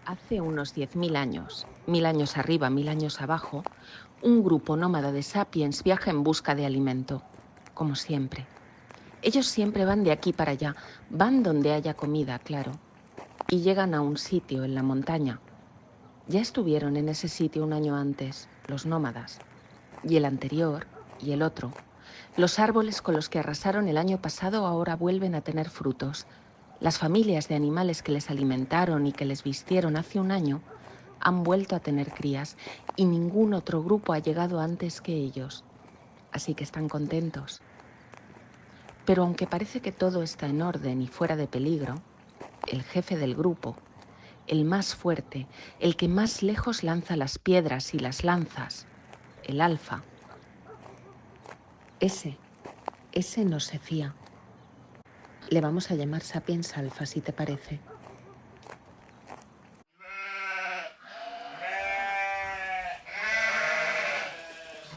Hace unos 10.000 años, 1000 años arriba, 1000 años abajo, un grupo nómada de sapiens viaja en busca de alimento, como siempre. Ellos siempre van de aquí para allá, van donde haya comida, claro, y llegan a un sitio en la montaña. Ya estuvieron en ese sitio un año antes, los nómadas, y el anterior, y el otro. Los árboles con los que arrasaron el año pasado ahora vuelven a tener frutos. Las familias de animales que les alimentaron y que les vistieron hace un año han vuelto a tener crías y ningún otro grupo ha llegado antes que ellos. Así que están contentos. Pero aunque parece que todo está en orden y fuera de peligro, el jefe del grupo, el más fuerte, el que más lejos lanza las piedras y las lanzas, el alfa, ese no se fía. Le vamos a llamar Sapiens Alfa, si te parece.